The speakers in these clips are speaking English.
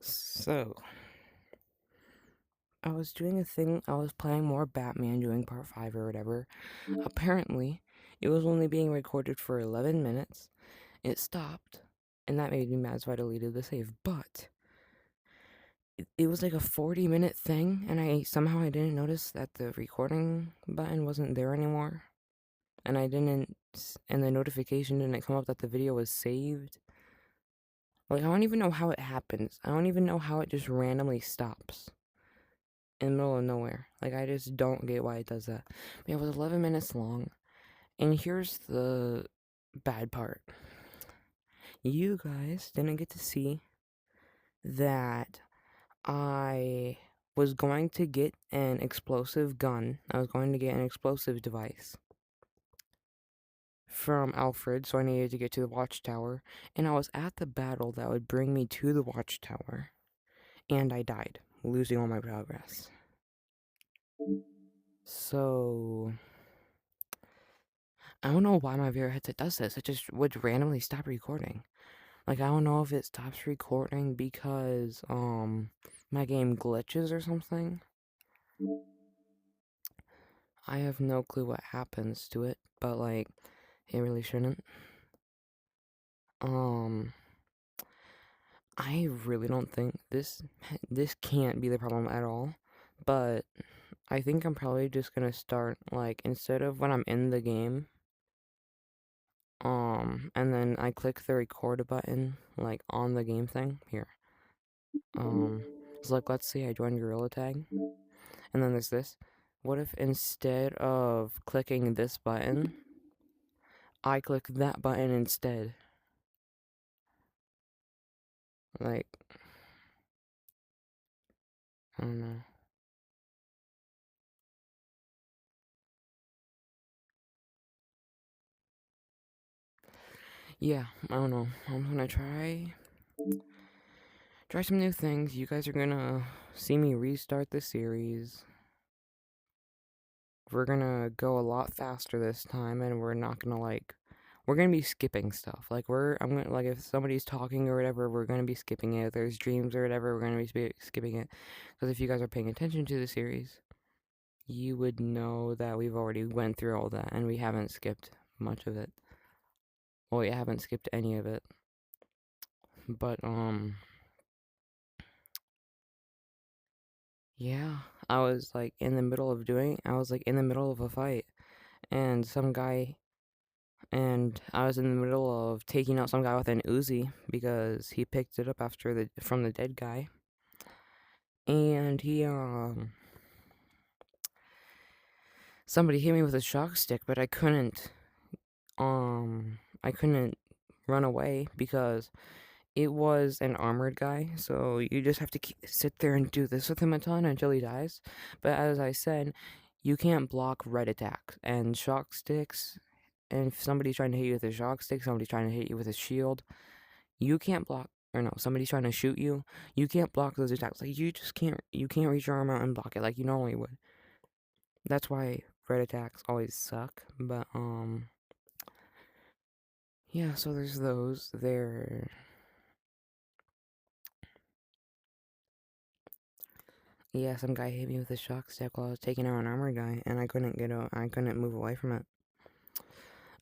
So, I was doing a thing, I was playing more Batman, doing part 5 or whatever. Apparently, it was only being recorded for 11 minutes. It stopped, and that made me mad, so I deleted the save. But, it was like a 40-minute thing, and I didn't notice that the recording button wasn't there anymore. And and the notification didn't come up that the video was saved. Like, I don't even know how it happens. I don't even know how it just randomly stops in the middle of nowhere. Like, I just don't get why it does that. But yeah, it was 11 minutes long. And here's the bad part. You guys didn't get to see that I was going to get an explosive gun. I was going to get an explosive device from Alfred, so I needed to get to the watchtower. And I was at the battle that would bring me to the watchtower. And I died, losing all my progress. So, I don't know why my VR headset does this. It just would randomly stop recording. Like, I don't know if it stops recording because, my game glitches or something. I have no clue what happens to it, but, like, it really shouldn't. I really don't think this can't be the problem at all, but I think I'm probably just gonna start, like, instead of when I'm in the game, and then I click the record button, like, on the game thing, here. So, like, let's say I join Gorilla Tag, and then there's this. What if instead of clicking this button, I click that button instead? Like, I don't know. Yeah, I don't know. I'm gonna try some new things. You guys are gonna see me restart the series. We're gonna go a lot faster this time, and we're not gonna, like, we're gonna be skipping stuff. Like, I'm gonna, like, if somebody's talking or whatever, we're gonna be skipping it. If there's dreams or whatever, we're gonna be skipping it. Because if you guys are paying attention to the series, you would know that we've already went through all that, and we haven't skipped much of it. Well, we haven't skipped any of it. But, yeah, I was, like, in the middle of a fight, and I was in the middle of taking out some guy with an Uzi because he picked it up from the dead guy. And somebody hit me with a shock stick, but I couldn't run away because it was an armored guy, so you just have to sit there and do this with him a ton until he dies. But as I said, you can't block red attacks and shock sticks. And if somebody's trying to hit you with a shock stick, somebody's trying to hit you with a shield, you can't block. Or no, somebody's trying to shoot you, you can't block those attacks. Like, you can't reach your arm out and block it like you normally would. That's why red attacks always suck. But yeah. So there's those there. Yeah, some guy hit me with a shock stick while I was taking out an armored guy, and I couldn't move away from it.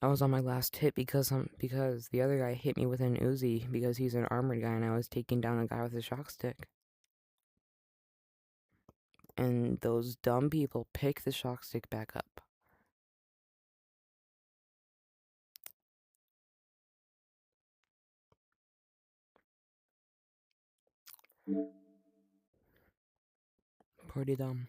I was on my last hit because the other guy hit me with an Uzi because he's an armored guy, and I was taking down a guy with a shock stick. And those dumb people pick the shock stick back up. Pretty dumb.